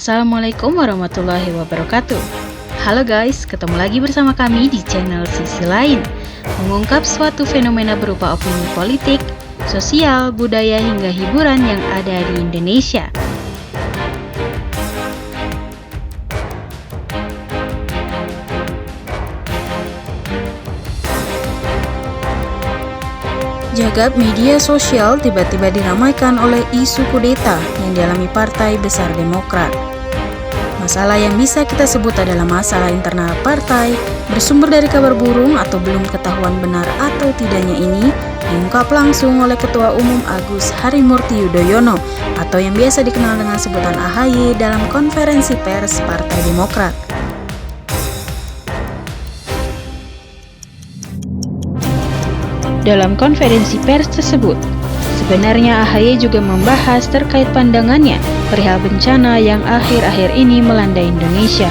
Assalamualaikum warahmatullahi wabarakatuh. Halo guys, ketemu lagi bersama kami di channel Sisi Lain, mengungkap suatu fenomena berupa opini politik, sosial, budaya hingga hiburan yang ada di Indonesia. Jagat media sosial tiba-tiba diramaikan oleh isu kudeta yang dialami Partai Besar Demokrat. Masalah yang bisa kita sebut adalah masalah internal partai, bersumber dari kabar burung atau belum ketahuan benar atau tidaknya ini, diungkap langsung oleh Ketua Umum Agus Harimurti Yudhoyono atau yang biasa dikenal dengan sebutan AHY dalam konferensi pers Partai Demokrat. Dalam konferensi pers tersebut, sebenarnya AHY juga membahas terkait pandangannya perihal bencana yang akhir-akhir ini melanda Indonesia,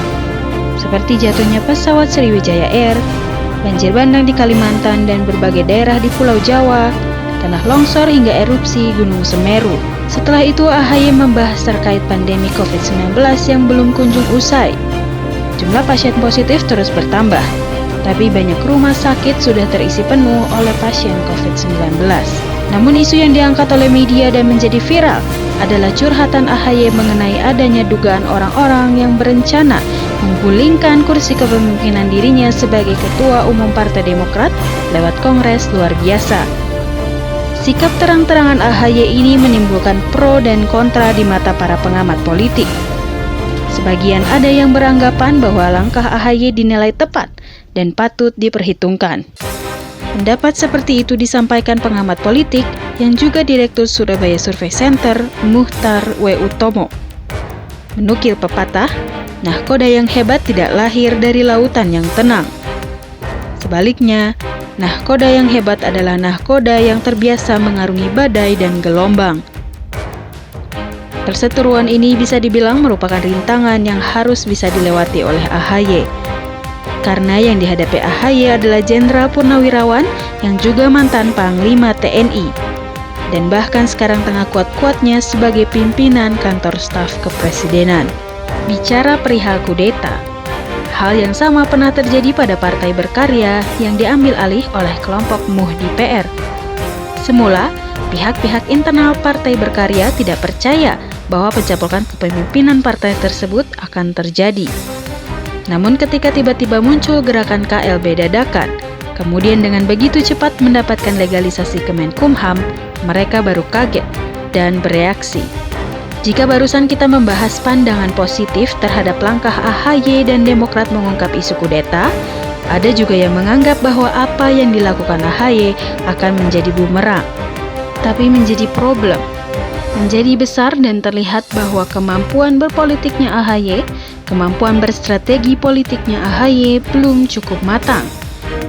seperti jatuhnya pesawat Sriwijaya Air, banjir bandang di Kalimantan dan berbagai daerah di Pulau Jawa, tanah longsor hingga erupsi Gunung Semeru. Setelah itu AHY membahas terkait pandemi COVID-19 yang belum kunjung usai. Jumlah pasien positif terus bertambah, tapi banyak rumah sakit sudah terisi penuh oleh pasien COVID-19. Namun isu yang diangkat oleh media dan menjadi viral adalah curhatan AHY mengenai adanya dugaan orang-orang yang berencana menggulingkan kursi kepemimpinan dirinya sebagai Ketua Umum Partai Demokrat lewat kongres luar biasa. Sikap terang-terangan AHY ini menimbulkan pro dan kontra di mata para pengamat politik. Sebagian ada yang beranggapan bahwa langkah AHY dinilai tepat dan patut diperhitungkan. Pendapat seperti itu disampaikan pengamat politik yang juga Direktur Surabaya Survey Center, Muhtar W. Utomo. Menukil pepatah, nahkoda yang hebat tidak lahir dari lautan yang tenang. Sebaliknya, nahkoda yang hebat adalah nahkoda yang terbiasa mengarungi badai dan gelombang. Perseteruan ini bisa dibilang merupakan rintangan yang harus bisa dilewati oleh AHY. Karena yang dihadapi AHY adalah Jenderal Purnawirawan yang juga mantan Panglima TNI dan bahkan sekarang tengah kuat-kuatnya sebagai pimpinan kantor staf kepresidenan. Bicara perihal kudeta, hal yang sama pernah terjadi pada Partai Berkarya yang diambil alih oleh kelompok MUH di PR. Semula, pihak-pihak internal Partai Berkarya tidak percaya bahwa pencabulan kepemimpinan partai tersebut akan terjadi. Namun ketika tiba-tiba muncul gerakan KLB dadakan, kemudian dengan begitu cepat mendapatkan legalisasi Kemenkumham, mereka baru kaget dan bereaksi. Jika barusan kita membahas pandangan positif terhadap langkah AHY dan Demokrat mengungkap isu kudeta, ada juga yang menganggap bahwa apa yang dilakukan AHY akan menjadi bumerang, tapi menjadi problem. Menjadi besar dan terlihat bahwa kemampuan berpolitiknya AHY, kemampuan berstrategi politiknya AHY belum cukup matang.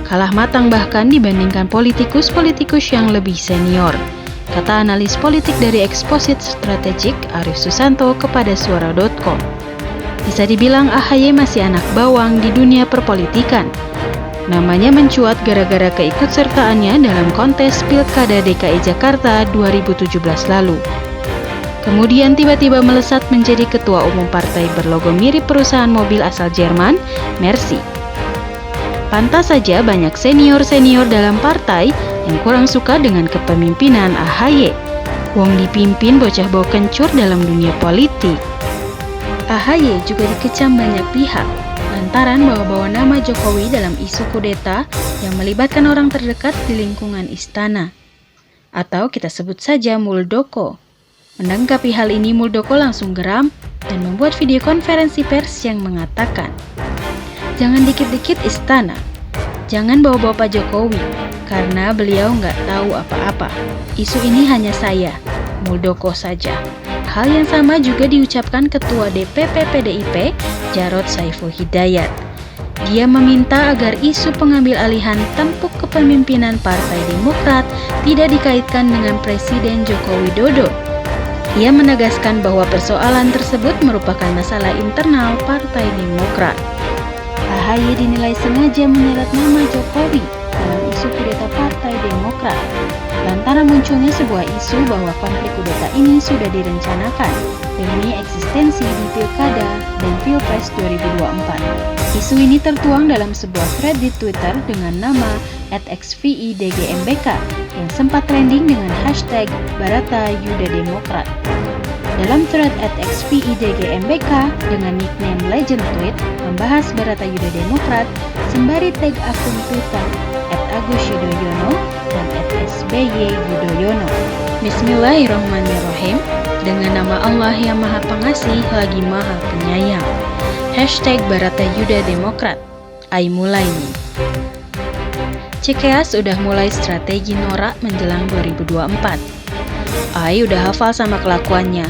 Kalah matang bahkan dibandingkan politikus-politikus yang lebih senior, kata analis politik dari Exposit Strategik Arif Susanto kepada Suara.com. Bisa dibilang AHY masih anak bawang di dunia perpolitikan. Namanya mencuat gara-gara keikutsertaannya dalam kontes Pilkada DKI Jakarta 2017 lalu. Kemudian tiba-tiba melesat menjadi ketua umum partai berlogo mirip perusahaan mobil asal Jerman, Mercy. Pantas saja banyak senior-senior dalam partai yang kurang suka dengan kepemimpinan AHY. Wong dipimpin bocah bau kencur dalam dunia politik. AHY juga dikecam banyak pihak lantaran bawa-bawa nama Jokowi dalam isu kudeta yang melibatkan orang terdekat di lingkungan istana. Atau kita sebut saja Muldoko. Menanggapi hal ini, Muldoko langsung geram dan membuat video konferensi pers yang mengatakan, "Jangan dikit-dikit istana, jangan bawa-bawa Pak Jokowi, karena beliau nggak tahu apa-apa. Isu ini hanya saya, Muldoko saja." Hal yang sama juga diucapkan Ketua DPP PDIP, Jarod Saiful Hidayat. Dia meminta agar isu pengambil alihan tampuk kepemimpinan Partai Demokrat tidak dikaitkan dengan Presiden Joko Widodo. Ia menegaskan bahwa persoalan tersebut merupakan masalah internal Partai Demokrat. AHY dinilai sengaja menyeret nama Jokowi dalam isu kudeta Partai Demokrat. lantaran munculnya sebuah isu bahwa konflik kudeta ini sudah direncanakan demi eksistensi di Pilkada dan Pilpres 2024. Isu ini tertuang dalam sebuah thread di Twitter dengan nama @xvidgmbk yang sempat trending dengan hashtag #BarataYudaDemokrat. Dalam thread @xvidgmbk dengan nickname Legend Tweet membahas BarataYudaDemokrat sembari tag akun Twitter @AgusYudhoyono dan @SBY-Yudhoyono. Bismillahirrahmanirrahim. Dengan nama Allah yang Maha Pengasih lagi Maha Penyayang. Hashtag BarataYudaDemokrat. Ai mulai nih. Cikeas udah mulai strategi norak menjelang 2024. Ai udah hafal sama kelakuannya.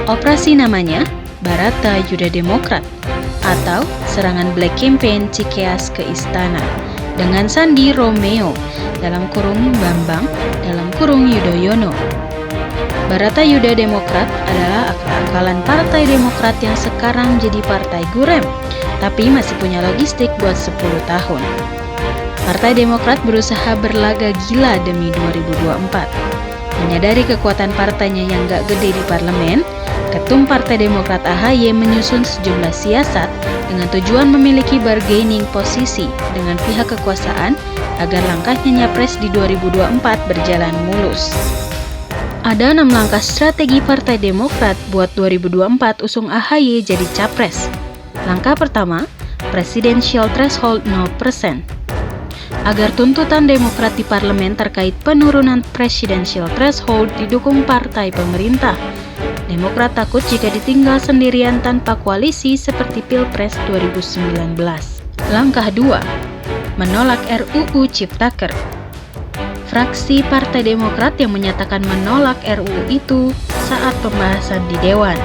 Operasi namanya BarataYudaDemokrat atau Serangan Black Campaign Cikeas ke Istana dengan Sandi Romeo dalam kurung Bambang dalam kurung Yudhoyono. BarataYudaDemokrat adalah akal-akalan Partai Demokrat yang sekarang jadi partai gurem, tapi masih punya logistik buat 10 tahun. Partai Demokrat berusaha berlaga gila demi 2024. Menyadari kekuatan partainya yang gak gede di parlemen, Ketum Partai Demokrat AHY menyusun sejumlah siasat dengan tujuan memiliki bargaining posisi dengan pihak kekuasaan agar langkahnya nyapres di 2024 berjalan mulus. Ada 6 langkah strategi Partai Demokrat buat 2024 usung AHY jadi capres. Langkah pertama, Presidential Threshold 0%. Agar tuntutan Demokrat di parlemen terkait penurunan Presidential Threshold didukung partai pemerintah. Demokrat takut jika ditinggal sendirian tanpa koalisi seperti Pilpres 2019. Langkah 2, menolak RUU Ciptaker. Fraksi Partai Demokrat yang menyatakan menolak RUU itu saat pembahasan di Dewan.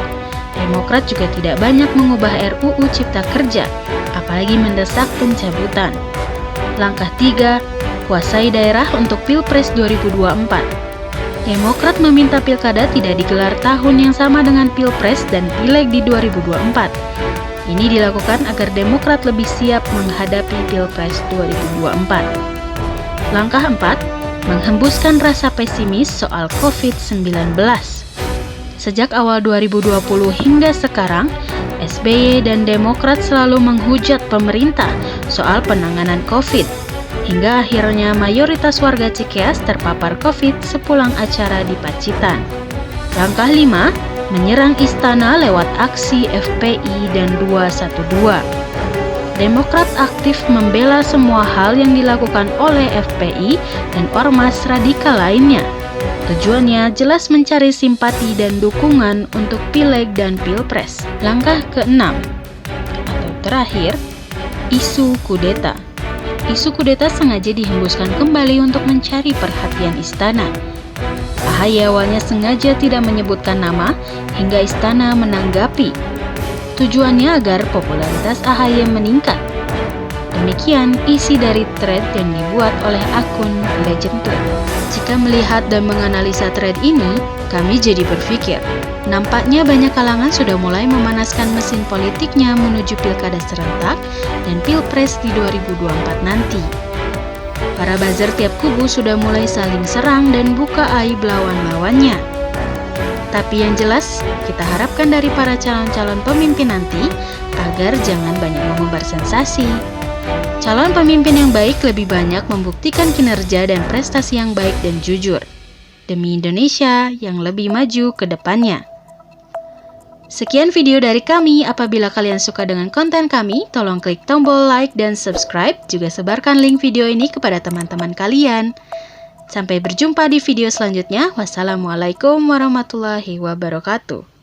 Demokrat juga tidak banyak mengubah RUU Cipta Kerja, apalagi mendesak pencabutan. Langkah 3, kuasai daerah untuk Pilpres 2024. Demokrat meminta Pilkada tidak digelar tahun yang sama dengan Pilpres dan Pileg di 2024. Ini dilakukan agar Demokrat lebih siap menghadapi Pilpres 2024. Langkah 4, menghembuskan rasa pesimis soal COVID-19. Sejak awal 2020 hingga sekarang, SBY dan Demokrat selalu menghujat pemerintah soal penanganan COVID. Hingga akhirnya mayoritas warga Cikeas terpapar COVID sepulang acara di Pacitan. Langkah 5, menyerang istana lewat aksi FPI dan 212. Demokrat aktif membela semua hal yang dilakukan oleh FPI dan ormas radikal lainnya. Tujuannya jelas mencari simpati dan dukungan untuk Pileg dan Pilpres. Langkah ke-6 atau terakhir, isu kudeta. Isu kudeta sengaja dihembuskan kembali untuk mencari perhatian istana. AHY awalnya sengaja tidak menyebutkan nama hingga istana menanggapi. Tujuannya agar popularitas AHY meningkat. Demikian isi dari thread yang dibuat oleh akun Legend Tweet. Jika melihat dan menganalisa thread ini, kami jadi berpikir, nampaknya banyak kalangan sudah mulai memanaskan mesin politiknya menuju pilkada serentak dan pilpres di 2024 nanti. Para buzzer tiap kubu sudah mulai saling serang dan buka aib lawan-lawannya. Tapi yang jelas, kita harapkan dari para calon-calon pemimpin nanti agar jangan banyak mengumbar sensasi. Calon pemimpin yang baik lebih banyak membuktikan kinerja dan prestasi yang baik dan jujur demi Indonesia yang lebih maju ke depannya. Sekian video dari kami. Apabila kalian suka dengan konten kami, tolong klik tombol like dan subscribe. Juga sebarkan link video ini kepada teman-teman kalian. Sampai berjumpa di video selanjutnya. Wassalamualaikum warahmatullahi wabarakatuh.